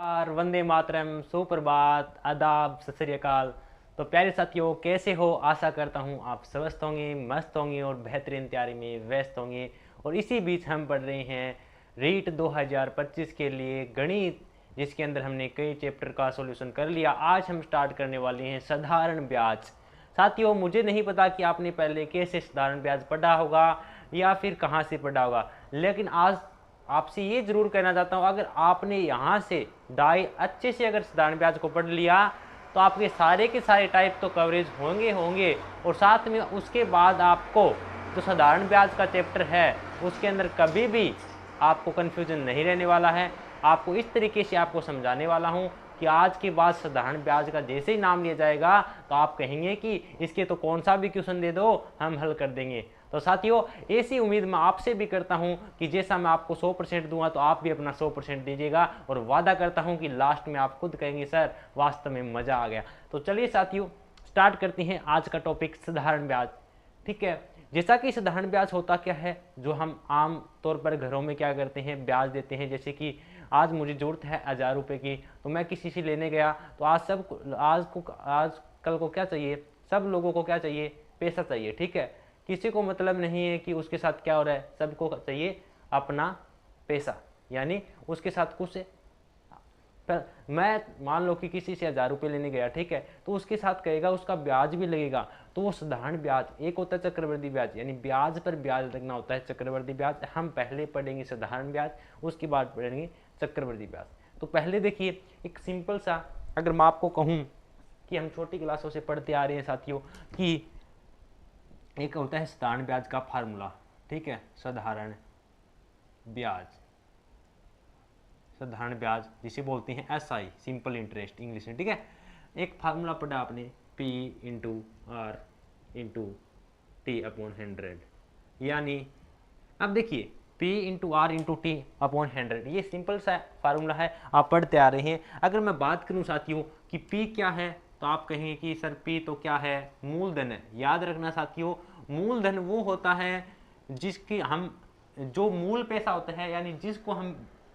और वंदे मातरम, सुप्रभात, आदाब, सत श्री अकाल। तो प्यारे साथियों, कैसे हो? आशा करता हूँ आप स्वस्थ होंगे, मस्त होंगे और बेहतरीन तैयारी में व्यस्त होंगे। और इसी बीच हम पढ़ रहे हैं रीट 2025 के लिए गणित, जिसके अंदर हमने कई चैप्टर का सॉल्यूशन कर लिया। आज हम स्टार्ट करने वाले हैं साधारण ब्याज। साथियों, मुझे नहीं पता कि आपने पहले कैसे साधारण ब्याज पढ़ा होगा या फिर कहाँ से पढ़ा होगा, लेकिन आज आपसे ये जरूर कहना चाहता हूँ, अगर आपने यहाँ से अच्छे से अगर साधारण ब्याज को पढ़ लिया तो आपके सारे के सारे टाइप तो कवरेज होंगे। और साथ में उसके बाद आपको जो साधारण ब्याज का चैप्टर है उसके अंदर कभी भी आपको कन्फ्यूजन नहीं रहने वाला है। आपको इस तरीके से आपको समझाने वाला हूँ कि आज के बाद साधारण ब्याज का जैसे ही नाम लिया जाएगा तो आप कहेंगे कि इसके तो कौन सा भी क्वेश्चन दे दो हम हल कर देंगे। तो साथियों, ऐसी उम्मीद मैं आपसे भी करता हूं कि जैसा मैं आपको 100% दूंगा तो आप भी अपना 100% दीजिएगा। और वादा करता हूं कि लास्ट में आप खुद कहेंगे सर वास्तव में मजा आ गया। तो चलिए साथियों, स्टार्ट करते हैं आज का टॉपिक साधारण ब्याज। ठीक है, जैसा कि साधारण ब्याज होता क्या है, जो हम आम तौर पर घरों में क्या करते हैं, ब्याज देते हैं। जैसे कि आज मुझे जरूरत है 1000 रुपये की, तो मैं किसी से लेने गया तो आज कल को क्या चाहिए, सब लोगों को क्या चाहिए, पैसा चाहिए। ठीक है, किसी को मतलब नहीं है कि उसके साथ क्या हो रहा है, सबको चाहिए अपना पैसा, यानी उसके साथ कुछ पर मैं मान लो कि किसी से 1000 रुपये लेने गया, ठीक है, तो उसके साथ कहेगा उसका ब्याज भी लगेगा। तो वो साधारण ब्याज, एक होता है चक्रवृद्धि ब्याज, यानी ब्याज पर ब्याज लगना होता है चक्रवृद्धि ब्याज। हम पहले पढ़ेंगे साधारण ब्याज, उसके बाद पढ़ेंगे चक्रवृद्धि ब्याज। तो पहले देखिए, एक सिंपल सा, अगर मैं आपको कहूँ कि हम छोटी क्लासों से पढ़ते आ रहे हैं साथियों कि एक होता है साधारण ब्याज का फार्मूला। ठीक है, साधारण ब्याज, साधारण ब्याज जिसे बोलते हैं SI, सिंपल इंटरेस्ट इंग्लिश में। ठीक है, एक फार्मूला पढ़ा आपने, P into R into T upon 100, यानी अब देखिए P into R into T upon 100, ये सिंपल सा फार्मूला है, आप पढ़ते आ रहे हैं। अगर मैं बात करूं साथियों कि P क्या है, तो आप कहेंगे कि सर P तो क्या है, मूलधन है। याद रखना साथियों, मूलधन वो होता है जिसकी हम, जो मूल पैसा होता है, यानी जिसको हम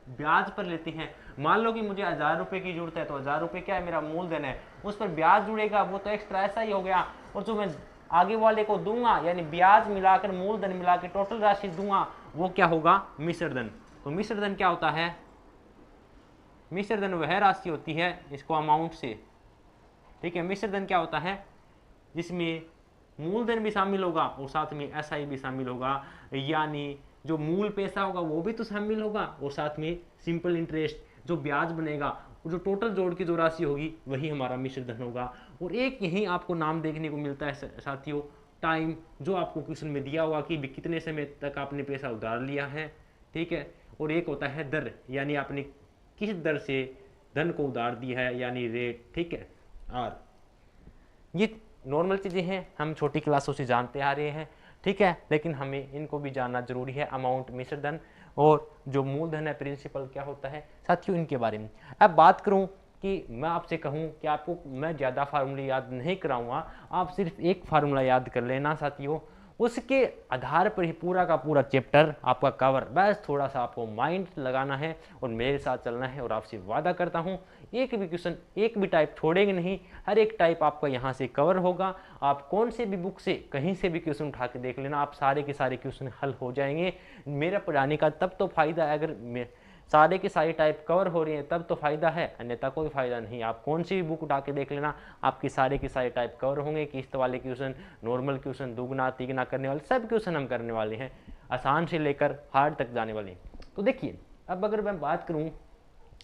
ब्याज पर लेते हैं। मान लो कि मुझे 1000 रुपये की जरूरत है, तो 1000 रुपये क्या है, मेरा मूलधन है। उस पर ब्याज जुड़ेगा, वो तो एक्स्ट्रा ऐसा ही हो गया। और जो मैं आगे वाले को दूंगा, यानी ब्याज मिलाकर मूलधन मिलाकर टोटल राशि दूंगा, वो क्या होगा, मिश्रधन। तो मिश्रधन क्या होता है, मिश्रधन वह राशि होती है, इसको अमाउंट से, ठीक है, मिश्रधन क्या होता है जिसमें मूलधन भी शामिल होगा और साथ में SI भी शामिल होगा, यानी जो मूल पैसा होगा वो भी तो शामिल होगा और साथ में सिंपल इंटरेस्ट जो ब्याज बनेगा, जो टोटल जोड़ की जो राशि होगी वही हमारा मिश्रधन होगा। और एक यही आपको नाम देखने को मिलता है साथियों, टाइम, जो आपको क्वेश्चन में दिया होगा कि कितने समय तक आपने पैसा उधार लिया है। ठीक है, और एक होता है दर, यानी आपने किस दर से धन को उधार दिया है, यानी रेट। ठीक है, और ये नॉर्मल चीज़ें हैं, हम छोटी क्लासों से जानते आ रहे हैं। ठीक है, लेकिन हमें इनको भी जानना जरूरी है, अमाउंट, मिश्रधन और जो मूलधन है, प्रिंसिपल क्या होता है साथियों, इनके बारे में। अब बात करूं कि मैं आपसे कहूं कि आपको मैं ज़्यादा फार्मूले याद नहीं कराऊंगा, आप सिर्फ एक फार्मूला याद कर लेना साथियों, उसके आधार पर ही पूरा का पूरा चैप्टर आपका कवर। बस थोड़ा सा आपको माइंड लगाना है और मेरे साथ चलना है, और आपसे वादा करता हूँ एक भी क्वेश्चन, एक भी टाइप छोड़ेंगे नहीं, हर एक टाइप आपका यहाँ से कवर होगा। आप कौन से भी बुक से कहीं से भी क्वेश्चन उठा के देख लेना, आप सारे के सारे क्वेश्चन हल हो जाएंगे। मेरा पढ़ाने का तब तो फायदा है, अगर सारे के सारे टाइप कवर हो रही हैं तब तो फायदा है, अन्यथा कोई फायदा नहीं। आप कौन सी भी बुक उठा के देख लेना, आपके सारे के सारे टाइप कवर होंगे। किस्त वाले क्वेश्चन, नॉर्मल क्वेश्चन, दुगना तिगना करने वाले सब क्वेश्चन हम करने वाले हैं, आसान से लेकर हार्ड तक जाने वाले। तो देखिए, अब अगर मैं बात करूं,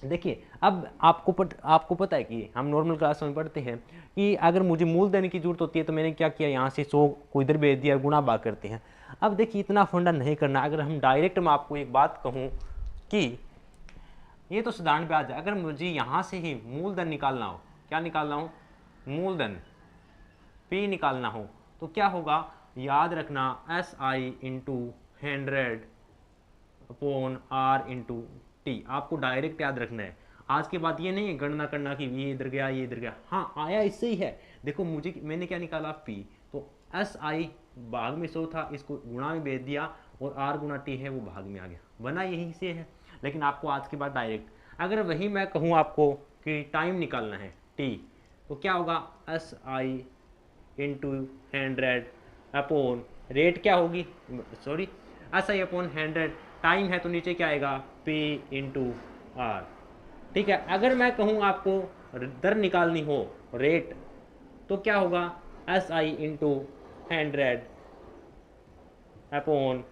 देखिए अब आपको पता है कि हम नॉर्मल क्लास में पढ़ते हैं कि अगर मुझे मूलधन की जरूरत होती है तो मैंने क्या किया, यहाँ से 100 को इधर भेज दिया, गुणा भाग करते हैं। अब देखिए, इतना फंडा नहीं करना। अगर हम डायरेक्ट, मैं आपको एक बात कहूँ कि ये तो साधारण ब्याज है, अगर मुझे यहाँ से ही मूलधन निकालना हो, क्या निकालना हो, मूलधन P निकालना हो, तो क्या होगा, याद रखना SI into 100 upon R into T, आपको डायरेक्ट याद रखना है। आज के बाद ये नहीं है गणना करना कि ये इधर गया ये इधर गया, हाँ आया इससे ही है। देखो मैंने क्या निकाला, P, तो SI भाग में 100 था, इसको गुणा में भेज दिया, और R गुणा T है वो भाग में आ गया, बना यही से है। लेकिन आपको आज के बाद डायरेक्ट, अगर वही मैं कहूँ आपको कि टाइम निकालना है टी, तो क्या होगा S I into 100 upon rate क्या होगी, sorry S I upon 100, time है तो नीचे क्या आएगा पी इंटू आर। ठीक है, अगर मैं कहूँ आपको दर निकालनी हो रेट, तो क्या होगा S I into 100 upon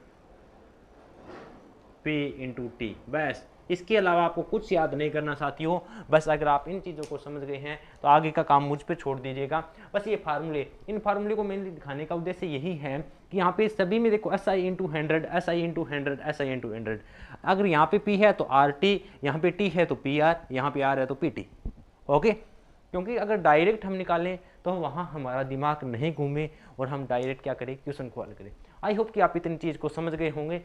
P into T. बस इसके अलावा आपको कुछ याद नहीं करना साथियों। बस अगर आप इन चीज़ों को समझ गए हैं तो आगे का काम मुझ पे छोड़ दीजिएगा। बस ये फार्मूले, इन फार्मूले को मेनली दिखाने का उद्देश्य यही है कि यहाँ पे सभी में देखो S I into 100, S I into 100, S I into 100। अगर यहाँ पे पी है तो आर टी, यहाँ पे टी है तो पी आर, यहाँ पे आर है तो पी टी। ओके, क्योंकि अगर डायरेक्ट हम निकालें तो वहाँ हमारा दिमाग नहीं घूमे और हम डायरेक्ट क्या करें, क्वेश्चन को हल करें। आई होप कि आप इतनी चीज़ को समझ गए होंगे।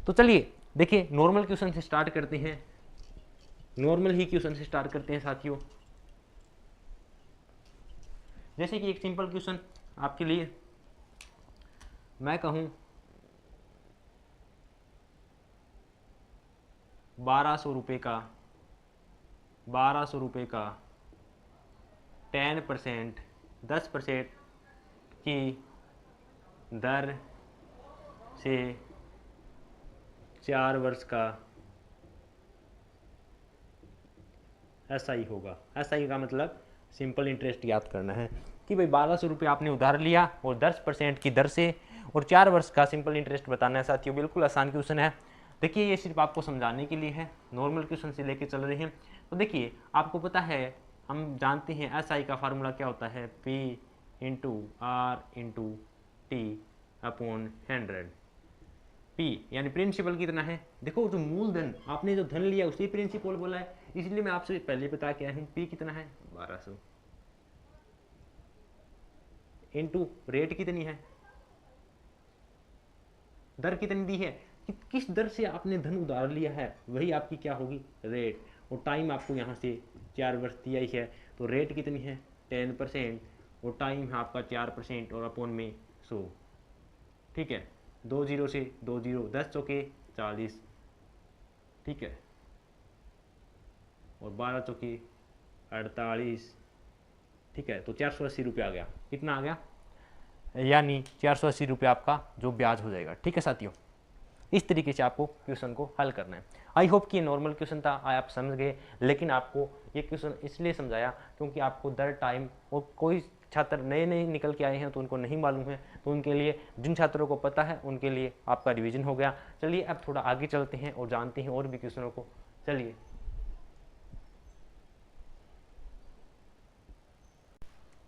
तो चलिए देखिए नॉर्मल क्वेश्चन से स्टार्ट करते हैं, नॉर्मल ही क्वेश्चन से स्टार्ट करते हैं साथियों। जैसे कि एक सिंपल क्वेश्चन आपके लिए मैं कहूं 1200 रुपये का 10% 10% की दर से 4 वर्ष का एस आई होगा। एस आई का मतलब सिंपल इंटरेस्ट याद करना है कि भाई 1200 रुपये आपने उधार लिया और 10% की दर से और 4 वर्ष का सिंपल इंटरेस्ट बताना है साथियों। बिल्कुल आसान क्वेश्चन है। देखिए ये सिर्फ आपको समझाने के लिए है, नॉर्मल क्वेश्चन से लेके चल रहे हैं। तो देखिए आपको पता है, हम जानते हैं एस आई का फार्मूला क्या होता है, P into R into T upon 100। P यानी प्रिंसिपल कितना है, देखो जो मूलधन आपने जो धन लिया उसी प्रिंसिपल बोला है, इसलिए मैं आपसे पहले बता के आया हूँ पी कितना है 1200 इंटू रेट कितनी है, दर कितनी दी है, किस दर से आपने धन उधार लिया है वही आपकी क्या होगी रेट, और टाइम आपको यहाँ से 4 वर्ष दिया ही है, तो रेट कितनी है 10% और टाइम है आपका 4% और अपॉन में 100। ठीक है, 2 जीरो से 2 जीरो, 10 चौके 40, ठीक है, और 12 चौके 48, ठीक है, तो 480 रुपये आ गया। कितना आ गया, यानी 480 रुपये आपका जो ब्याज हो जाएगा। ठीक है साथियों, इस तरीके से आपको क्वेश्चन को हल करना है। आई होप कि ये नॉर्मल क्वेश्चन था, आप समझ गए, लेकिन आपको ये क्वेश्चन इसलिए समझाया क्योंकि आपको दर टाइम, और कोई छात्र नए नए निकल के आए हैं तो उनको नहीं मालूम है, तो उनके लिए, जिन छात्रों को पता है उनके लिए आपका रिवीजन हो गया। चलिए अब थोड़ा आगे चलते हैं और जानते हैं और भी क्वेश्चनों को। चलिए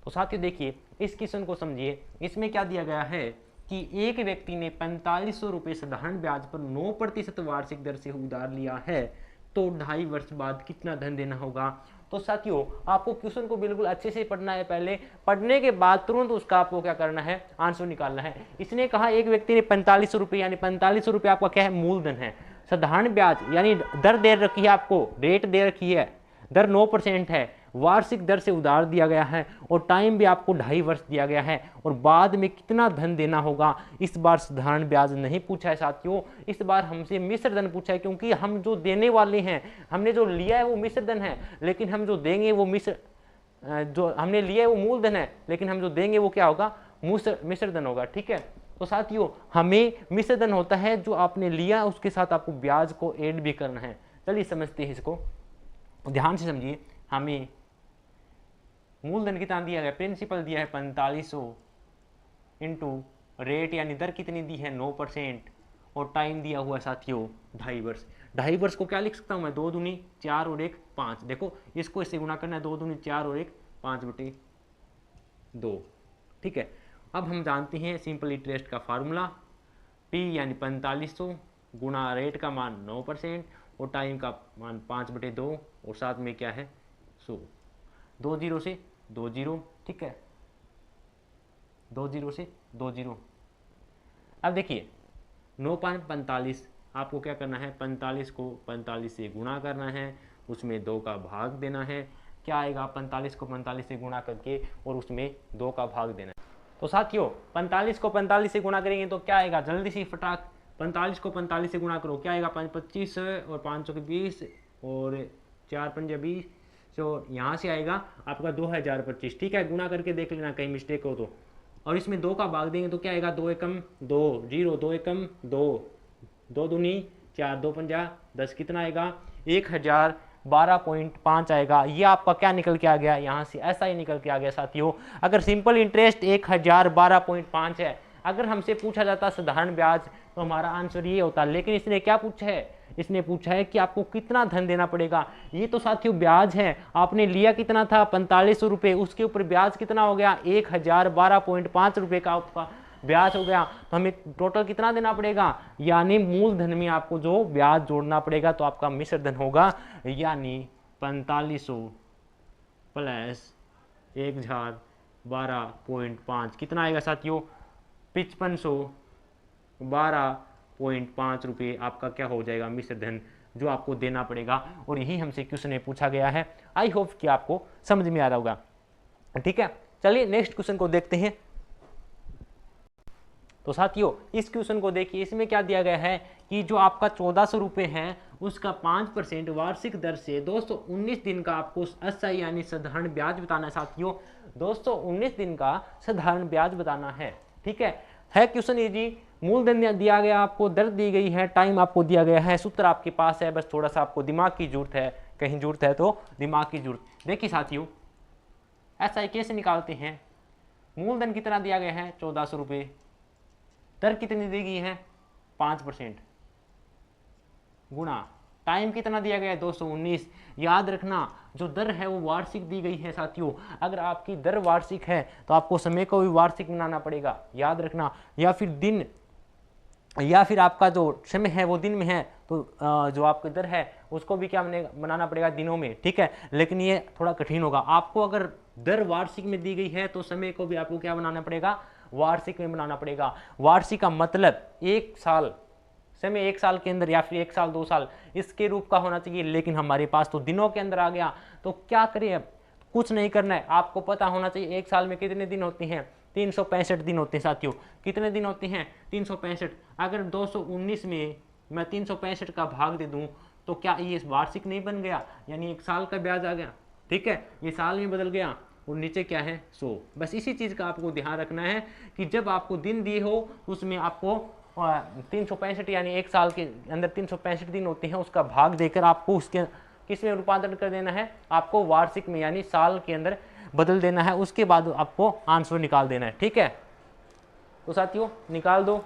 तो साथियों देखिए इस क्वेश्चन को समझिए। इसमें क्या दिया गया है कि एक व्यक्ति ने 4500 रुपये साधारण ब्याज पर 9% वार्षिक दर से उधार लिया है, तो 2.5 वर्ष बाद कितना धन देना होगा। तो साथियों आपको क्वेश्चन को बिल्कुल अच्छे से पढ़ना है, पहले पढ़ने के बाद तुरंत उसका आपको क्या करना है, आंसर निकालना है। इसने कहा एक व्यक्ति ने 4500 रुपये, यानी 4500 रुपये आपका क्या है, मूलधन है। साधारण ब्याज यानी दर दे रखी है, आपको रेट दे रखी है, दर 9% है, वार्षिक दर से उधार दिया गया है, और टाइम भी आपको 2.5 वर्ष दिया गया है, और बाद में कितना धन देना होगा। इस बार साधारण ब्याज नहीं पूछा है साथियों, इस बार हमसे मिश्र धन पूछा है, क्योंकि हम जो देने वाले हैं, हमने जो लिया है वो मिश्र धन है, लेकिन हम जो देंगे वो जो हमने लिया है वो मूलधन है, लेकिन हम जो देंगे वो क्या होगा, मिश्र धन होगा। ठीक है, तो साथियों हमें मिश्र धन होता है जो आपने लिया उसके साथ आपको ब्याज को ऐड भी करना है। चलिए समझते हैं इसको, ध्यान से समझिए। हमें मूलधन कितना दिया गया, प्रिंसिपल दिया है 4500 इंटू रेट यानी दर कितनी दी है 9%, और टाइम दिया हुआ है साथियों 2.5 वर्ष। 2.5 वर्ष को क्या लिख सकता हूँ मैं, 2 दूनी 4 और 1 5। देखो इसको इससे गुणा करना है, 2 दूनी 4 और 1 5/2। ठीक है, अब हम जानते हैं सिंपल इंटरेस्ट का फार्मूला, पी यानी 4500 गुणा रेट का मान 9% और टाइम का मान 5/2, और साथ में क्या है 100। 2 जीरो से 2 जीरो, ठीक है, 2 जीरो से 2 जीरो। अब देखिए 9/45 आपको क्या करना है, 45 को 45 से गुणा करना है, उसमें 2 का भाग देना है। क्या आएगा, 45 को 45 से गुणा करके और उसमें 2 का भाग देना है। तो साथियों 45 को 45 से गुणा करेंगे तो क्या आएगा, जल्दी से फटाक 45 को 45 से गुणा करो, क्या आएगा, 25 और 5 20 और 4 पंजे 20, तो यहाँ से आएगा आपका 2025, ठीक है। गुना करके देख लेना कहीं मिस्टेक हो तो। और इसमें 2 का भाग देंगे तो क्या आएगा, 2 एकम 2, 0, 2 एकम 2, 2 दूनी 4, 2 पंजा 10, कितना आएगा 1012.5 आएगा। ये आपका क्या निकल के आ गया, यहाँ से ऐसा ही निकल के आ गया साथियों। अगर सिंपल इंटरेस्ट 1012.5 है, अगर हमसे पूछा जाता साधारण ब्याज तो हमारा आंसर ये होता, लेकिन इसने क्या पूछा है, इसने पूछा है कि आपको कितना धन देना पड़ेगा। ये तो साथियों ब्याज है, आपने लिया कितना था 4500 रुपये, उसके ऊपर ब्याज कितना हो गया 1012.5 रुपये का आपका ब्याज हो गया। तो हमें टोटल कितना देना पड़ेगा, यानी मूलधन में आपको जो ब्याज जोड़ना पड़ेगा, तो आपका मिश्र धन होगा, यानी 4500 प्लस 1012.5 कितना आएगा साथियों 5512.5 रुपये आपका क्या हो जाएगा मिश्र धन जो आपको देना पड़ेगा। और यही हमसे क्वेश्चन में पूछा गया है। आई होप कि आपको समझ में आ रहा होगा, ठीक है। चलिए नेक्स्ट क्वेश्चन को देखते हैं। तो साथियों इस क्वेश्चन को देखिए, इसमें क्या दिया गया है कि जो आपका 1400 रुपये है उसका 5% वार्षिक दर से 219 दिन का आपको अस्थायी यानी साधारण ब्याज बताना है साथियों। 219 दिन का साधारण ब्याज बताना है, ठीक है क्वेश्चन ये जी। मूलधन दिया गया आपको, दर दी गई है, टाइम आपको दिया गया है, सूत्र आपके पास है, बस थोड़ा सा आपको दिमाग की जरूरत है, कहीं जरूरत है तो दिमाग की जरूरत। देखिए साथियों एसआई कैसे निकालते हैं, मूलधन कितना दिया गया है 1400 रुपये, दर कितनी दी गई है 5%, गुणा टाइम कितना दिया गया है 219। याद रखना जो दर है वो वार्षिक दी गई है साथियों। अगर आपकी दर वार्षिक है तो आपको समय को भी वार्षिक बनाना पड़ेगा, याद रखना। या फिर दिन, या फिर आपका जो समय है वो दिन में है तो जो आपकी दर है उसको भी क्या बनाना पड़ेगा दिनों में, ठीक है। लेकिन ये थोड़ा कठिन होगा आपको। अगर दर वार्षिक में दी गई है तो समय को भी आपको क्या बनाना पड़ेगा, वार्षिक में बनाना पड़ेगा। वार्षिक का मतलब 1 साल, समय 1 साल के अंदर या फिर 1 साल 2 साल इसके रूप का होना चाहिए, लेकिन हमारे पास तो दिनों के अंदर आ गया। तो क्या करें, अब कुछ नहीं करना है, आपको पता होना चाहिए 1 साल में कितने दिन होते हैं, 365 दिन होते हैं साथियों। कितने दिन होते हैं 365। अगर 219 में मैं 365 का भाग दे दूं तो क्या ये वार्षिक नहीं बन गया, यानी 1 साल का ब्याज आ गया, ठीक है। ये साल में बदल गया और नीचे क्या है 100। बस इसी चीज़ का आपको ध्यान रखना है कि जब आपको दिन दिए हो उसमें आपको 365 यानी 1 साल के अंदर 365 दिन होते हैं, उसका भाग देकर आपको उसके किस में रूपांतरण कर देना है, आपको वार्षिक में यानी साल के अंदर बदल देना है। उसके बाद आपको आंसर निकाल देना है, ठीक है। तो साथियों निकाल दो,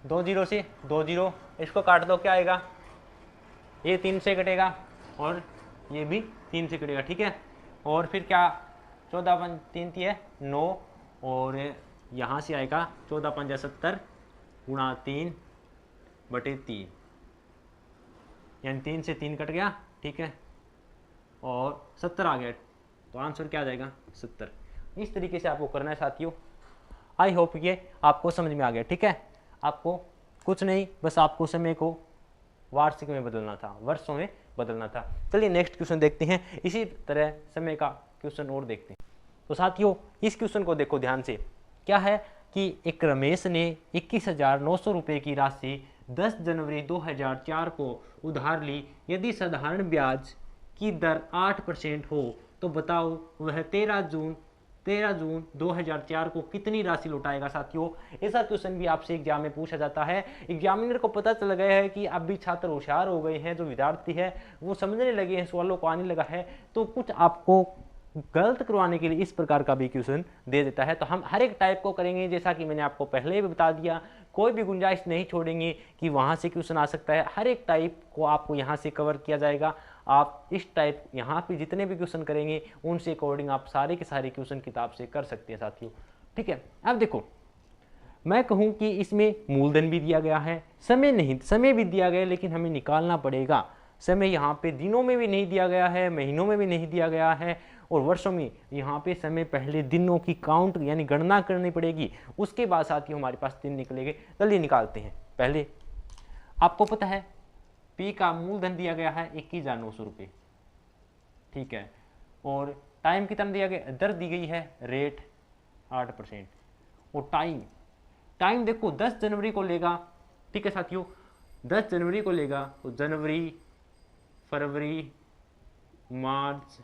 2 जीरो से 2 जीरो, इसको काट दो, क्या आएगा, ये 3 से कटेगा और ये भी 3 से कटेगा, ठीक है। और फिर क्या 14 3 3 है 9, और यहाँ से आएगा 14 पंजा 70 गुणा 3/3, यानी 3 से 3 कट गया, ठीक है, और 70 आ गया। तो आंसर क्या आ जाएगा 70। इस तरीके से आपको करना है साथियों। आई होप ये आपको समझ में आ गया, ठीक है। आपको कुछ नहीं, बस आपको समय को वार्षिक में बदलना था, वर्षों में बदलना था। चलिए नेक्स्ट क्वेश्चन देखते हैं, इसी तरह समय का क्वेश्चन और देखते हैं। तो साथियों इस क्वेश्चन को देखो ध्यान से। क्या है कि एक रमेश ने 21,900 रुपये की राशि 10 जनवरी 2004 को उधार ली। यदि साधारण ब्याज की दर 8% हो तो बताओ वह 13 जून 2004 को कितनी राशि लौटाएगा। साथियों ऐसा क्वेश्चन भी आपसे एग्जाम में पूछा जाता है। एग्जामिनर को पता चल गया है कि अब भी छात्र होशियार हो गए हैं, जो विद्यार्थी है वो समझने लगे हैं, सवालों को आने लगा है, तो कुछ आपको गलत करवाने के लिए इस प्रकार का भी क्वेश्चन दे देता है। तो हम हर एक टाइप को करेंगे, जैसा कि मैंने आपको पहले भी बता दिया, कोई भी गुंजाइश नहीं छोड़ेंगे कि वहाँ से क्वेश्चन आ सकता है। हर एक टाइप को आपको यहाँ से कवर किया जाएगा। आप इस टाइप यहाँ पे जितने भी क्वेश्चन करेंगे उनसे अकॉर्डिंग आप सारे के सारे क्वेश्चन किताब से कर सकते हैं साथियों, ठीक है। अब देखो मैं कहूँ कि इसमें मूलधन भी दिया गया है, समय नहीं, समय भी दिया गया है, लेकिन हमें निकालना पड़ेगा। समय यहाँ पे दिनों में भी नहीं दिया गया है, महीनों में भी नहीं दिया गया है, और वर्षों में यहाँ पे समय पहले दिनों की काउंट यानी गणना करनी पड़ेगी। उसके बाद साथियों हमारे पास दिन निकलेंगे। चलिए निकालते हैं। पहले आपको पता है पी का मूलधन दिया गया है 21,900 रुपये, ठीक है, और टाइम कितना दिया गया, दर दी गई है रेट 8%, और टाइम देखो 10 जनवरी को लेगा, ठीक है साथियों, 10 जनवरी को लेगा तो जनवरी फरवरी, मार्च,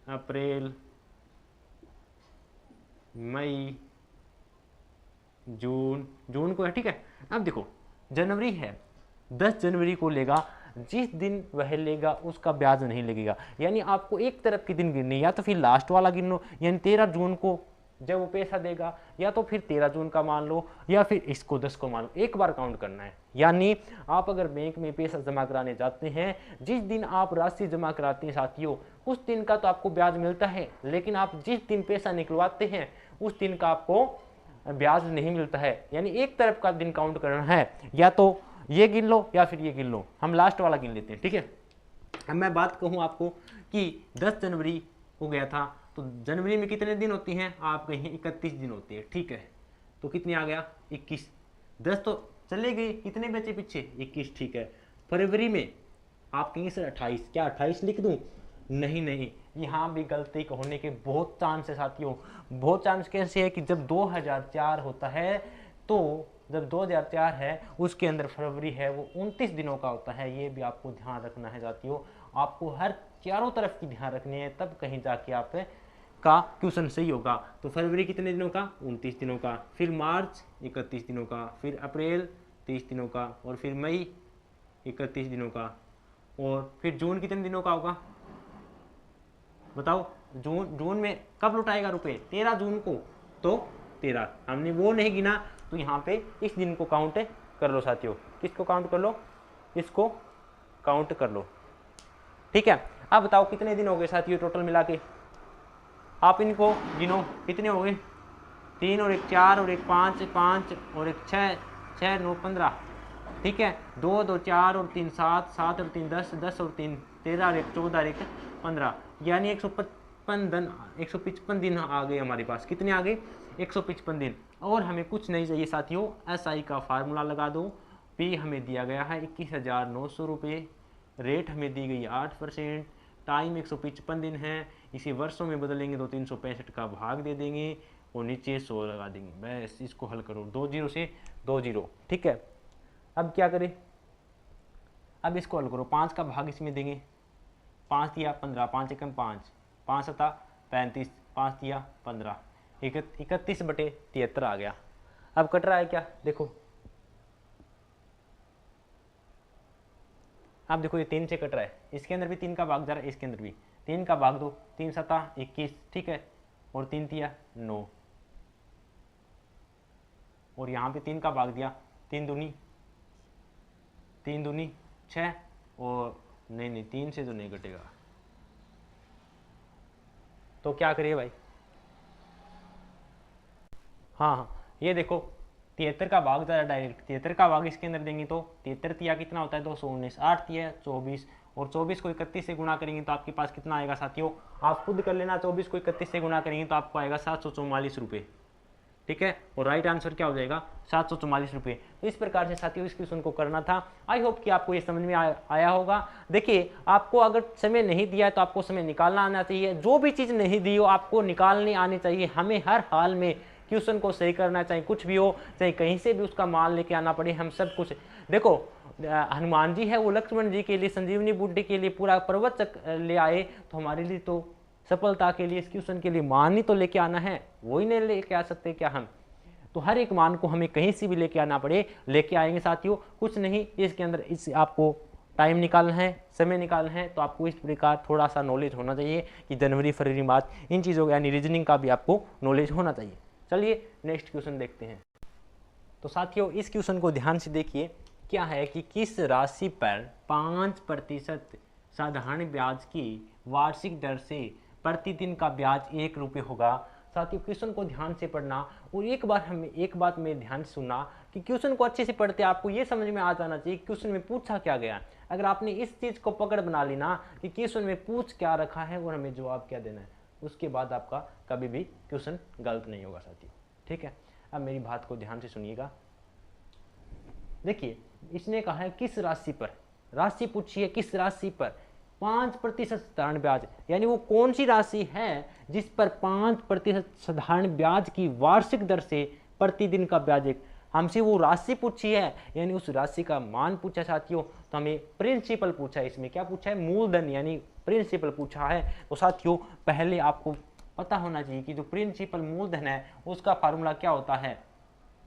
अप्रैल, मई, जून को है, ठीक है। अब देखो जनवरी है, 10 जनवरी को लेगा, जिस दिन वह लेगा उसका ब्याज नहीं लगेगा, यानी आपको एक तरफ के दिन गिनने, या तो फिर लास्ट वाला गिन लो, यानी 13 जून को जब वो पैसा देगा, या तो फिर 13 जून का मान लो, या फिर इसको 10 को मान लो, एक बार काउंट करना है। यानी आप अगर बैंक में पैसा जमा कराने जाते हैं, जिस दिन आप राशि जमा कराते हैं साथियों, उस दिन का तो आपको ब्याज मिलता है, लेकिन आप जिस दिन पैसा निकलवाते हैं उस दिन का आपको ब्याज नहीं मिलता है। यानी एक तरफ का दिन काउंट करना है, या तो ये गिन लो या फिर ये गिन लो। हम लास्ट वाला गिन लेते हैं, ठीक है। अब मैं बात कहूँ आपको कि 10 जनवरी को गया था, तो जनवरी में कितने दिन होती हैं, आप कहें 31 दिन होती है, ठीक है। तो कितनी आ गया 21, 10 तो चले गए, कितने बचे पीछे 21, ठीक है। फरवरी में आप कहेंगे सर 28, क्या 28 लिख दूं? नहीं, यहाँ भी गलती होने के बहुत चांस है साथियों। बहुत चांस कैसे है कि जब 2004 होता है, तो जब 2004 है उसके अंदर फरवरी है वो 29 दिनों का होता है। ये भी आपको ध्यान रखना है साथियों, आपको हर चारों तरफ की ध्यान रखनी है, तब कहीं जाके आप का क्वेश्चन सही होगा। तो फरवरी कितने दिनों का? 29 दिनों का। फिर मार्च 31 दिनों का, फिर अप्रैल 30 दिनों का, और फिर मई 31 दिनों का, और फिर जून कितने दिनों का होगा बताओ? जून में कब लौटाएगा रुपए? 13 जून को, तो 13 हमने वो नहीं गिना, तो यहाँ पे इस दिन को काउंट कर लो साथियों। किसको काउंट कर लो? इसको काउंट कर लो, ठीक है। अब बताओ कितने दिन हो गए साथियों टोटल मिला के? आप इनको गिनो, कितने हो गए? 3 और 1 4 और 1 5, 5 और 1 6, 6 9 15, ठीक है। 2 2 4 और 3 7, 7 और 3 10, 10 और 3 13 और 1 14 और 1 15, यानी 155 दिन आ गए हमारे पास। कितने आ गए? 155 दिन। और हमें कुछ नहीं चाहिए साथियों, SI का फार्मूला लगा दो। P हमें दिया गया है 21,900 रुपये, रेट हमें दी गई 8%, टाइम 155 दिन है, इसे वर्षों में बदलेंगे तो 365 का भाग दे देंगे और नीचे 100 लगा देंगे। बस इसको हल करो, 2 0 से 2 0, ठीक है। अब क्या करें? अब इसको हल करो, 5 का भाग इसमें देंगे, 5 दिया 15, 5 एकम 5, 5 सता 35, 5 दिया 15, 31/73 आ गया। अब कट रहा है क्या? देखो, अब देखो ये 3 से कट रहा है, इसके अंदर भी 3 का भाग जा रहा है, इसके अंदर भी 3 का भाग दो, 3 सता 21, ठीक है, और 3 दिया 9, और यहाँ पे 3 का भाग दिया, 3 दूनी 6, और नहीं 3 से तो नहीं कटेगा, तो क्या करिए भाई? हाँ, ये देखो 73 का भाग जा रहा है डायरेक्ट, 73 का भाग इसके अंदर देंगे तो 73 तिया कितना होता है? 219, 8 तिया 24, और 24 को 31 से गुणा करेंगे तो आपके पास कितना आएगा साथियों? आप खुद कर लेना, 24 को 31 से गुणा करेंगे तो आपको आएगा 744 रुपये, ठीक है। और राइट आंसर क्या हो जाएगा? 744 रुपये। तो इस प्रकार से साथियों इस क्वेश्चन को करना था। आई होप कि आपको ये समझ में आया होगा। देखिए, आपको अगर समय नहीं दिया है तो आपको समय निकालना आना चाहिए, जो भी चीज़ नहीं दी हो आपको निकालनी आनी चाहिए। हमें हर हाल में क्वेश्चन को सही करना चाहिए, कुछ भी हो, चाहे कहीं से भी उसका मान लेके आना पड़े, हम सब कुछ। देखो, हनुमान जी है वो लक्ष्मण जी के लिए, संजीवनी बूटी के लिए पूरा पर्वत ले आए, तो हमारे लिए तो सफलता के लिए, इस क्वेश्चन के लिए मान ही तो लेके आना है, वो ही नहीं लेके आ सकते क्या हम? तो हर एक मान को हमें कहीं से भी लेके आना पड़े, लेके आएंगे साथियों। कुछ नहीं, इसके अंदर इस आपको टाइम निकालना है, समय निकालना है, तो आपको इस प्रकार थोड़ा सा नॉलेज होना चाहिए कि जनवरी फरवरी मार्च इन चीज़ों का, यानी रीजनिंग का भी आपको नॉलेज होना चाहिए। चलिए नेक्स्ट क्वेश्चन देखते हैं। तो साथियों इस क्वेश्चन को ध्यान से देखिए, क्या है कि किस राशि पर 5% साधारण ब्याज की वार्षिक दर से प्रतिदिन का ब्याज 1 रुपये होगा। साथियों क्वेश्चन को ध्यान से पढ़ना, और एक बात में ध्यान से सुनना कि क्वेश्चन को अच्छे से पढ़ते आपको ये समझ में आ जाना चाहिए क्वेश्चन में पूछा क्या गया। अगर आपने इस चीज़ को पकड़ बना ली ना कि क्वेश्चन में पूछ क्या रखा है और हमें जवाब क्या देना है, उसके बाद आपका कभी भी क्वेश्चन गलत नहीं होगा साथियों, ठीक है। अब मेरी बात को ध्यान से सुनिएगा। देखिए, इसने कहा है किस राशि पर, राशि पूछिए किस राशि पर 5% साधारण ब्याज, यानी वो कौन सी राशि है जिस पर 5% साधारण ब्याज की वार्षिक दर से प्रतिदिन का ब्याज एक। हमसे वो राशि पूछी है, यानी उस राशि का मान पूछा साथियों, तो हमें प्रिंसिपल पूछा है। इसमें क्या पूछा है? मूलधन यानी प्रिंसिपल पूछा है। तो साथियों पहले आपको पता होना चाहिए कि जो प्रिंसिपल मूलधन है उसका फार्मूला क्या होता है।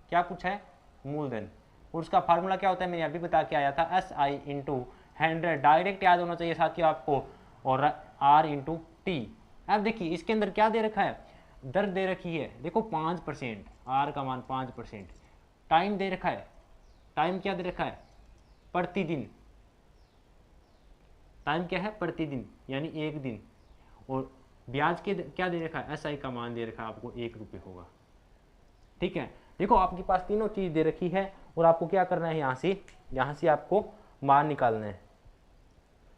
क्या पूछा है? मूलधन, और उसका फार्मूला क्या होता है मैंने अभी बता के आया था, SI इंटू 100, डायरेक्ट याद होना चाहिए साथियों आपको, और R इंटू टी। अब देखिए इसके अंदर क्या दे रखा है, दर दे रखी है, देखो 5%, R का मान 5%, टाइम दे रखा है, टाइम क्या दे रखा है? प्रतिदिन, टाइम क्या है? प्रतिदिन यानी एक दिन, और ब्याज के क्या दे रखा है? SI का मान दे रखा है आपको 1 रुपये होगा। ठीक है, देखो आपके पास तीनों चीज दे रखी है और आपको क्या करना है, यहाँ से आपको मान निकालना है।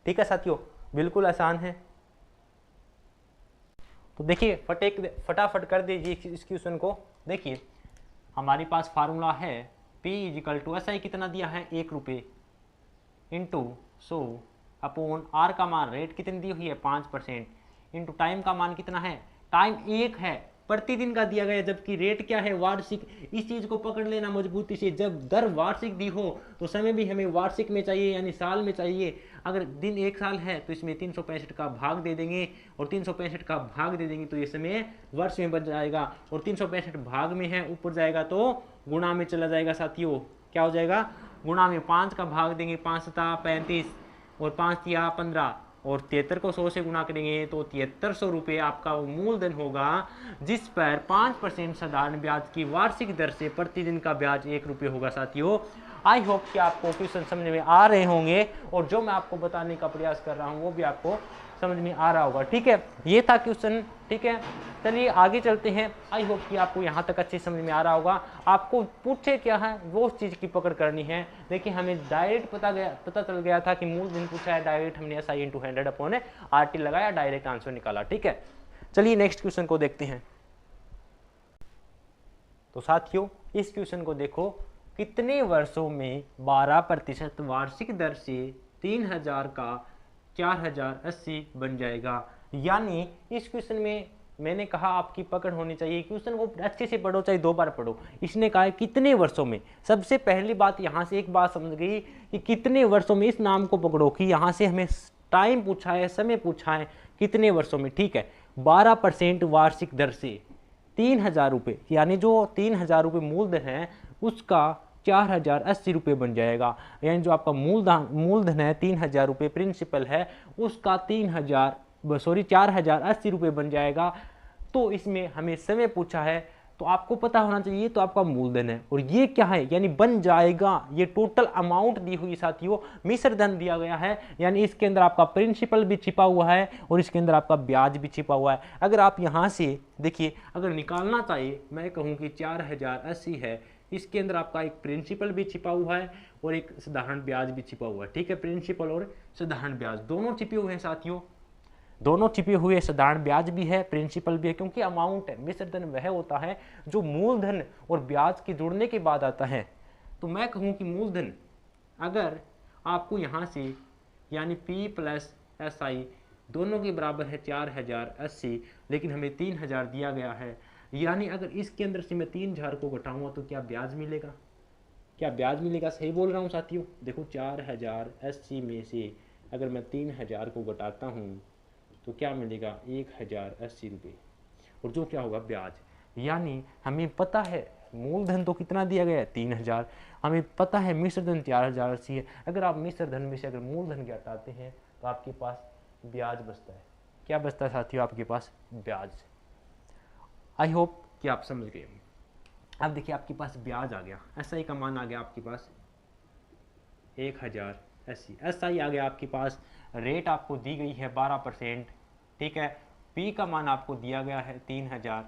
ठीक है साथियों, बिल्कुल आसान है। तो देखिए फटाफट कर दीजिए इस क्वेश्चन को। देखिए हमारे पास फार्मूला है P इजिकल टू SI कितना दिया है? 1 रुपये इंटू 100 अपॉन R का मान, रेट कितनी दी हुई है? 5%, इंटू टाइम का मान कितना है? टाइम 1 है, प्रतिदिन का दिया गया, जबकि रेट क्या है? वार्षिक। इस चीज को पकड़ लेना मजबूती से, जब दर वार्षिक दी हो तो समय भी हमें वार्षिक में चाहिए, यानी साल में चाहिए। अगर दिन 1 साल है तो इसमें 365 का भाग दे देंगे, और 365 का भाग दे देंगे तो ये समय वर्ष में बन जाएगा, और 365 भाग में है, ऊपर जाएगा तो गुणा में चला जाएगा साथियों। क्या हो जाएगा? गुणा में 5 का भाग देंगे, 5 सता 35, और 5 तिया 15, और 73 को 100 से गुणा करेंगे तो 7300 रुपये आपका मूलधन होगा, जिस पर 5% साधारण ब्याज की वार्षिक दर से प्रतिदिन का ब्याज 1 रुपये होगा साथियों। आई होप कि आपको क्वेश्चन समझ में आ रहे होंगे, और जो मैं आपको बताने का प्रयास कर रहा हूँ वो भी आपको समझ में आ रहा होगा। ठीक है, ये था क्वेश्चन। ठीक है, चलिए आगे चलते हैं। आई होप कि आपको यहाँ तक अच्छी समझ में आ रहा होगा। आपको पूछे क्या है वो चीज़ की पकड़ करनी है। देखिए हमें डायरेक्ट पता चल गया था कि मूलधन पूछा है, डायरेक्ट हमने SI इंटू 100 अपॉन RT लगाया, डायरेक्ट आंसर निकाला। ठीक है, चलिए नेक्स्ट क्वेश्चन को देखते हैं। तो साथियों इस क्वेश्चन को देखो, कितने वर्षों में 12% वार्षिक दर से 3000 का 4080 बन जाएगा। यानी इस क्वेश्चन में मैंने कहा आपकी पकड़ होनी चाहिए, क्वेश्चन को अच्छे से पढ़ो, चाहे 2 बार पढ़ो। इसने कहा है कितने वर्षों में। सबसे पहली बात यहाँ से एक बात समझ गई कि कितने वर्षों में, इस नाम को पकड़ो कि यहाँ से हमें टाइम पूछा है, समय पूछा है, कितने वर्षों में। ठीक है, 12% वार्षिक दर से 3000 रुपये, यानी जो 3000 रुपये मूलधन है उसका 4080 रुपये बन जाएगा। यानी जो आपका मूलधन है 3000 रुपये, प्रिंसिपल है, उसका 4080 रुपये बन जाएगा। तो इसमें हमें समय पूछा है, तो आपको पता होना चाहिए तो आपका मूलधन है, और ये क्या है, यानी बन जाएगा, ये टोटल अमाउंट दी हुई साथियों, मिश्र धन दिया गया है, यानी इसके अंदर आपका प्रिंसिपल भी छिपा हुआ है और इसके अंदर आपका ब्याज भी छिपा हुआ है। अगर आप यहाँ से देखिए, अगर निकालना चाहिए, मैं कहूँ कि 4080 है, इसके अंदर आपका एक प्रिंसिपल भी छिपा हुआ है और एक साधारण ब्याज भी छिपा हुआ है। ठीक है, प्रिंसिपल और साधारण ब्याज दोनों छिपे हुए हैं साथियों, दोनों छिपे हुए, साधारण ब्याज भी है, प्रिंसिपल भी है, क्योंकि अमाउंट है। मिश्र धन वह होता है जो मूलधन और ब्याज के जुड़ने के बाद आता है। तो मैं कहूँ कि मूलधन अगर आपको यहाँ से, यानी P प्लस SI दोनों के बराबर है 4080, लेकिन हमें 3000 दिया गया है, यानी अगर इसके अंदर से मैं 3000 को घटाऊंगा तो क्या ब्याज मिलेगा? क्या ब्याज मिलेगा? सही बोल रहा हूँ साथियों। देखो 4080 में से अगर मैं 3000 को घटाता हूँ तो क्या मिलेगा? 1080 रुपये, और जो क्या होगा? ब्याज। यानी हमें पता है मूलधन तो कितना दिया गया है? 3000, हमें पता है मिश्र धन 4080 है। अगर आप मिश्र धन में से अगर मूलधन के हटाते हैं तो आपके पास ब्याज बचता है। क्या बचता है साथियों? आपके पास ब्याज। आई होप कि आप समझ गए। अब देखिए आपके पास ब्याज आ गया, SI का मान आ गया आपके पास 1080, SI आ गया आपके पास, रेट आपको दी गई है 12%। ठीक है, P का मान आपको दिया गया है 3000,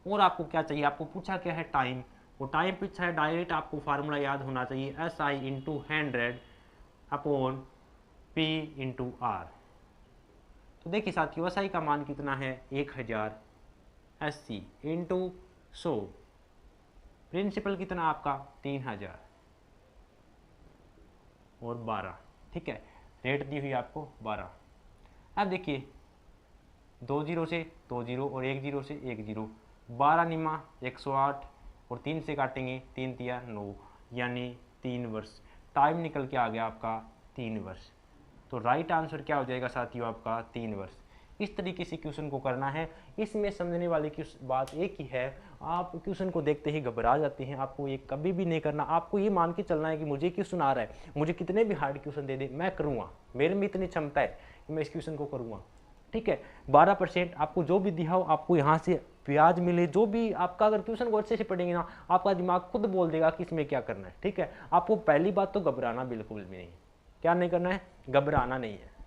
और आपको क्या चाहिए? आपको पूछा क्या है? टाइम। वो टाइम पूछा है, डायरेक्ट आपको फार्मूला याद होना चाहिए, SI into 100 upon P into R। तो देखिए साथियों SI का मान कितना है? 1080 इंटू 100, प्रिंसिपल कितना आपका? 3000 और 12। ठीक है, रेट दी हुई आपको 12। अब देखिए 2 जीरो से 2 जीरो और 1 जीरो से 1 जीरो, 12 निमा 108, और 3 से काटेंगे 3 तिया 9 यानी 3 वर्ष। टाइम निकल के आ गया आपका 3 वर्ष। तो राइट आंसर क्या हो जाएगा साथियों आपका 3 वर्ष। इस तरीके से क्वेश्चन को करना है। इसमें समझने वाली की बात एक ही है, आप क्वेश्चन को देखते ही घबरा जाते हैं। आपको ये कभी भी नहीं करना, आपको ये मान के चलना है कि मुझे क्वेश्चन आ रहा है, मुझे कितने भी हार्ड क्वेश्चन दे दे मैं करूँगा, मेरे में इतनी क्षमता है कि मैं इस क्वेश्चन को करूँगा। ठीक है, 12% आपको जो भी दिया हो, आपको यहाँ से ब्याज मिले, जो भी आपका, अगर क्वेश्चन को अच्छे से पढ़ेंगे ना, आपका दिमाग खुद बोल देगा कि इसमें क्या करना है। ठीक है, आपको पहली बात तो घबराना बिल्कुल भी नहीं है। क्या नहीं करना है? घबराना नहीं है।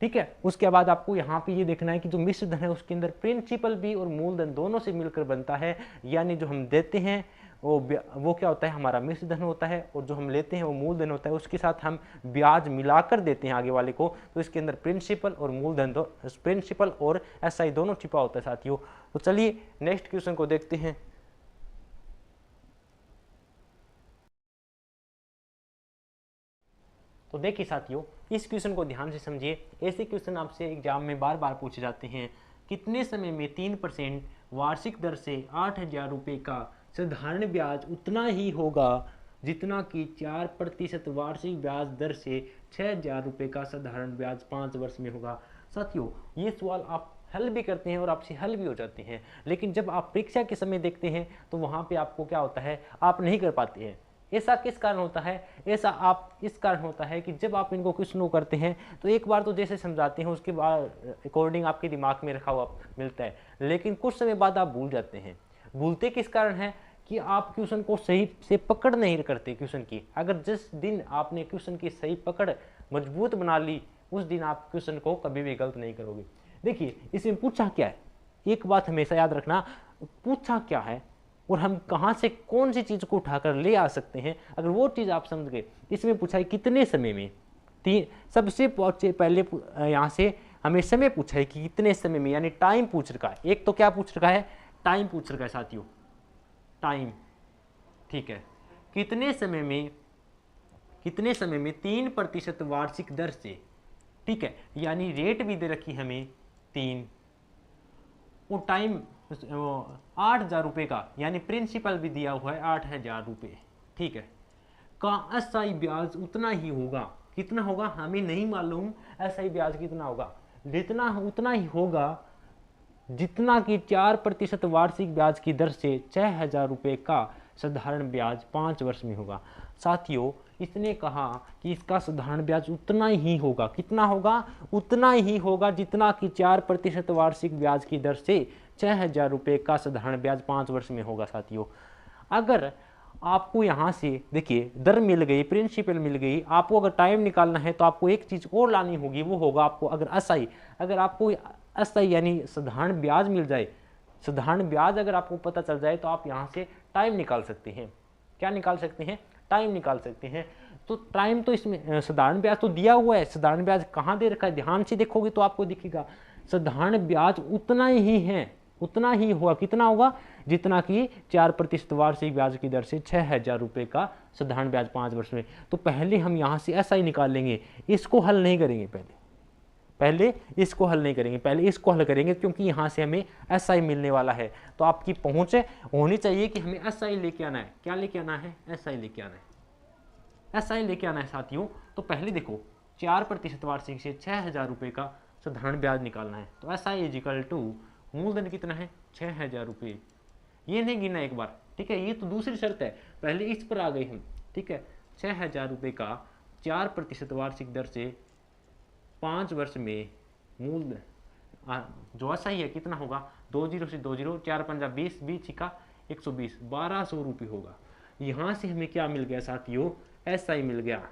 ठीक है, उसके बाद आपको यहाँ पे ये देखना है कि जो मिश्र धन है उसके अंदर प्रिंसिपल भी और मूलधन दोनों से मिलकर बनता है, यानी जो हम देते हैं वो क्या होता है, हमारा मिश्र धन होता है, और जो हम लेते हैं वो मूलधन होता है। उसके साथ हम ब्याज मिलाकर देते हैं आगे वाले को, तो इसके अंदर प्रिंसिपल और मूलधन, तो प्रिंसिपल और एसआई दोनों छिपा होता है साथियों। तो चलिए नेक्स्ट क्वेश्चन को देखते हैं। तो देखिए साथियों, इस क्वेश्चन को ध्यान से समझिए। ऐसे क्वेश्चन आपसे एग्जाम में बार बार पूछे जाते हैं। कितने समय में 3% वार्षिक दर से 8,000 रुपये का साधारण ब्याज उतना ही होगा जितना कि 4% वार्षिक ब्याज दर से 6,000 रुपये का साधारण ब्याज 5 वर्ष में होगा। साथियों, ये सवाल आप हल भी करते हैं और आपसे हल भी हो जाते हैं, लेकिन जब आप परीक्षा के समय देखते हैं तो वहाँ पे आपको क्या होता है, आप नहीं कर पाते हैं। ऐसा किस कारण होता है? ऐसा आप इस कारण होता है कि जब आप इनको क्वेश्चन करते हैं तो एक बार तो जैसे समझाते हैं उसके बाद अकॉर्डिंग आपके दिमाग में रखा हुआ मिलता है, लेकिन कुछ समय बाद आप भूल जाते हैं। भूलते किस कारण है? कि आप क्वेश्चन को सही से पकड़ नहीं करते क्वेश्चन की। अगर जिस दिन आपने क्वेश्चन की सही पकड़ मजबूत बना ली, उस दिन आप क्वेश्चन को कभी भी गलत नहीं करोगे। देखिए, इसमें पूछा क्या है, एक बात हमेशा याद रखना, पूछा क्या है और हम कहाँ से कौन सी चीज़ को उठाकर ले आ सकते हैं, अगर वो चीज़ आप समझ गए। इसमें पूछा है कितने समय में, सबसे पहले यहाँ से हमें समय पूछा है कि कितने समय में, यानी टाइम पूछ रखा है। एक तो क्या पूछ रखा है, टाइम पूछ रखा है साथियों, टाइम। ठीक है, कितने समय में 3% वार्षिक दर से, ठीक है, यानी रेट भी दे रखी हमें 3, वो टाइम 8,000 रुपये का, यानी प्रिंसिपल भी दिया हुआ है 8,000 रुपये। ठीक है, का एसआई ब्याज उतना ही होगा। कितना होगा हमें नहीं मालूम, एसआई ब्याज कितना होगा, जितना उतना ही होगा जितना कि 4% वार्षिक ब्याज की दर से 6,000 रुपये का साधारण ब्याज 5 वर्ष में होगा। साथियों, इसने कहा कि इसका साधारण ब्याज उतना ही होगा। कितना होगा? उतना ही होगा जितना कि 4% वार्षिक ब्याज की दर से 6,000 रुपये का साधारण ब्याज 5 वर्ष में होगा। साथियों, अगर आपको यहाँ से देखिए दर मिल गई, प्रिंसिपल मिल गई, आपको अगर टाइम निकालना है तो आपको एक चीज़ और लानी होगी, वो होगा आपको अगर एसआई, अगर आपको एसआई यानी साधारण ब्याज मिल जाए, साधारण ब्याज अगर आपको पता चल जाए तो आप यहाँ से टाइम निकाल सकते हैं। क्या निकाल सकते हैं? टाइम निकाल सकते हैं। तो टाइम तो इसमें साधारण ब्याज तो दिया हुआ है, साधारण ब्याज कहाँ दे रखा है, ध्यान से देखोगे तो आपको दिखेगा साधारण ब्याज उतना ही है, उतना ही होगा। कितना होगा? जितना कि 4% वार्षिक ब्याज की दर से 6,000 रुपये का साधारण ब्याज 5 वर्ष में। तो पहले हम यहाँ से एसआई निकाल लेंगे, इसको हल नहीं करेंगे, पहले इसको हल नहीं करेंगे, पहले इसको हल करेंगे, क्योंकि यहाँ से हमें एसआई मिलने वाला है। तो आपकी पहुँच होनी चाहिए कि हमें एसआई लेके आना है। क्या लेके आना है? एसआई लेके आना है, एसआई लेके आना है साथियों। तो पहले देखो 4% वार्षिक से 6,000 रुपये का साधारण ब्याज निकालना है, तो एसआई इजिकल टू मूलधन कितना है? 6,000 रुपये। ये नहीं गिना एक बार, ठीक है, ये तो दूसरी शर्त है, पहले इस पर आ गए हम। ठीक है, 6,000 रुपये का 4% वार्षिक दर से 5 वर्ष में मूल जो ऐसा ही है कितना होगा? 20 से 20, 4 पंजा 20, 20 का 120, 1,200 रुपये होगा। यहाँ से हमें क्या मिल गया साथियों? एसआई मिल गया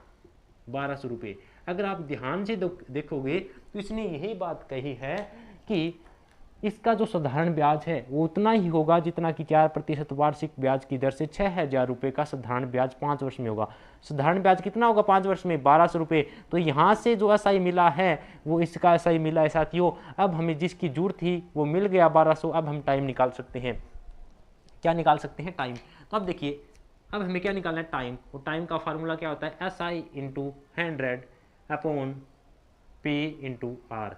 1,200 रुपये। अगर आप ध्यान से देखोगे तो इसने यही बात कही है कि इसका जो साधारण ब्याज है वो उतना ही होगा जितना कि 4% वार्षिक ब्याज की दर से 6,000 रुपये का साधारण ब्याज 5 वर्ष में होगा। साधारण ब्याज कितना होगा 5 वर्ष में? 1,200 रुपये। तो यहाँ से जो एसआई मिला है वो इसका एसआई मिला है साथियों। अब हमें जिसकी जरूरत थी वो मिल गया 1,200। अब हम टाइम निकाल सकते हैं। क्या निकाल सकते हैं? टाइम। तो अब देखिए, अब हमें क्या निकालना है? टाइम। और टाइम का फार्मूला क्या होता है? SI into 100 upon P into R.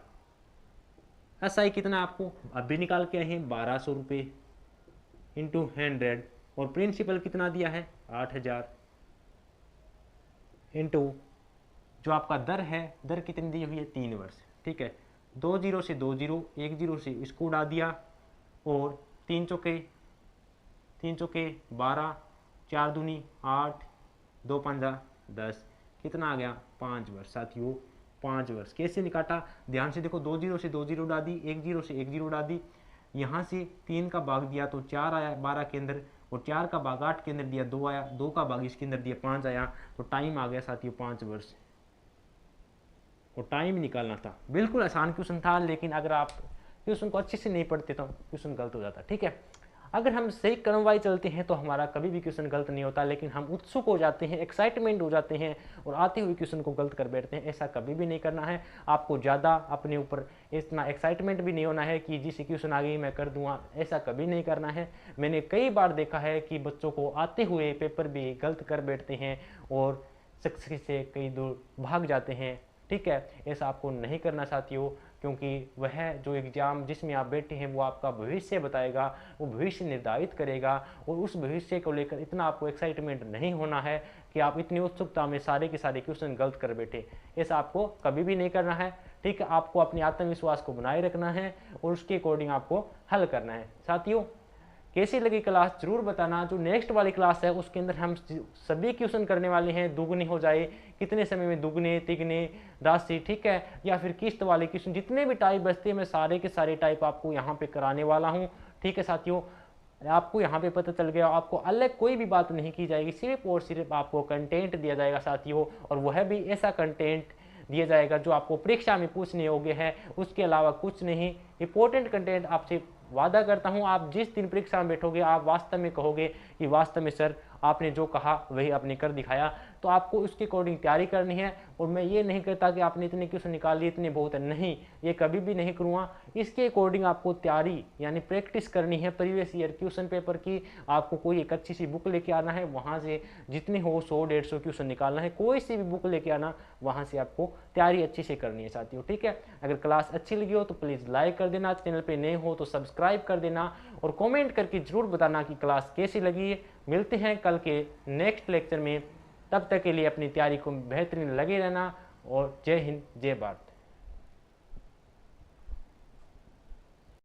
SI कितना आपको अभी निकाल के आए हैं? 1,200 रुपये इंटू 100 और प्रिंसिपल कितना दिया है 8000 इंटू जो आपका दर है, दर कितनी दी हुई है 3 वर्ष, ठीक है। 2 जीरो से 2 जीरो, 1 जीरो से इसको उड़ा दिया और 3 चौके 12, 4 दूनी 8, 2 पंजा 10, कितना आ गया 5 वर्ष साथियों, 5 वर्ष। कैसे निकाटा, ध्यान से देखो, 2 जीरो से 2 जीरो उड़ा दी, 1 जीरो से 1 जीरो उड़ा दी, यहाँ से 3 का भाग दिया तो 4 आया 12 के अंदर, और 4 का भाग 8 के अंदर दिया 2 आया, 2 का भाग इसके अंदर दिया 5 आया, तो टाइम आ गया साथियों 5 वर्ष। और टाइम निकालना था, बिल्कुल आसान क्वेश्चन था, लेकिन अगर आप क्वेश्चन को अच्छे से नहीं पढ़ते तो क्वेश्चन गलत हो जाता, ठीक है। अगर हम सही क्रमवाइज चलते हैं तो हमारा कभी भी क्वेश्चन गलत नहीं होता, लेकिन हम उत्सुक हो जाते हैं, एक्साइटमेंट हो जाते हैं और आते हुए क्वेश्चन को गलत कर बैठते हैं। ऐसा कभी भी नहीं करना है। आपको ज़्यादा अपने ऊपर इतना एक्साइटमेंट भी नहीं होना है कि जिस क्वेश्चन आ गई मैं कर दूंगा, ऐसा कभी नहीं करना है। मैंने कई बार देखा है कि बच्चों को आते हुए पेपर भी गलत कर बैठते हैं और सक्सेस से कई दूर भाग जाते हैं, ठीक है। ऐसा आपको नहीं करना साथियों, क्योंकि वह जो एग्ज़ाम जिसमें आप बैठे हैं वो आपका भविष्य बताएगा, वो भविष्य निर्धारित करेगा, और उस भविष्य को लेकर इतना आपको एक्साइटमेंट नहीं होना है कि आप इतनी उत्सुकता में सारे के सारे क्वेश्चन गलत कर बैठे। ऐसा आपको कभी भी नहीं करना है, ठीक है। आपको अपने आत्मविश्वास को बनाए रखना है और उसके अकॉर्डिंग आपको हल करना है। साथियों, कैसी लगी क्लास जरूर बताना। जो नेक्स्ट वाली क्लास है उसके अंदर हम सभी क्वेश्चन करने वाले हैं, दुगनी हो जाए, कितने समय में दुगने तिगने राशि, ठीक है, या फिर किस्त वाले क्वेश्चन, जितने भी टाइप बचते हैं मैं सारे के सारे टाइप आपको यहाँ पे कराने वाला हूँ, ठीक है साथियों। आपको यहाँ पे पता चल गया, आपको अलग कोई भी बात नहीं की जाएगी, सिर्फ और सिर्फ आपको कंटेंट दिया जाएगा साथियों, और वह भी ऐसा कंटेंट दिया जाएगा जो आपको परीक्षा में पूछने योग्य है, उसके अलावा कुछ नहीं। इंपॉर्टेंट कंटेंट आपसे वादा करता हूं, आप जिस दिन परीक्षा में बैठोगे आप वास्तव में कहोगे कि वास्तव में सर आपने जो कहा वही आपने कर दिखाया। तो आपको उसके अकॉर्डिंग तैयारी करनी है, और मैं ये नहीं कहता कि आपने इतने क्वेश्चन निकाल लिए इतने बहुत है, नहीं, ये कभी भी नहीं करूँगा। इसके अकॉर्डिंग आपको तैयारी यानी प्रैक्टिस करनी है प्रीवियस ईयर क्वेश्चन पेपर की। आपको कोई एक अच्छी सी बुक लेके आना है, वहाँ से जितने हो 100-150 क्वेश्चन निकालना है, कोई सी भी बुक लेके आना, वहाँ से आपको तैयारी अच्छी से करनी है साथियों, ठीक है। अगर क्लास अच्छी लगी हो तो प्लीज़ लाइक कर देना, चैनल पर नए हो तो सब्सक्राइब कर देना, और कमेंट करके जरूर बताना कि क्लास कैसी लगी। मिलते हैं कल के नेक्स्ट लेक्चर में, तब तक के लिए अपनी तैयारी को बेहतरीन लगे रहना, और जय हिंद जय भारत।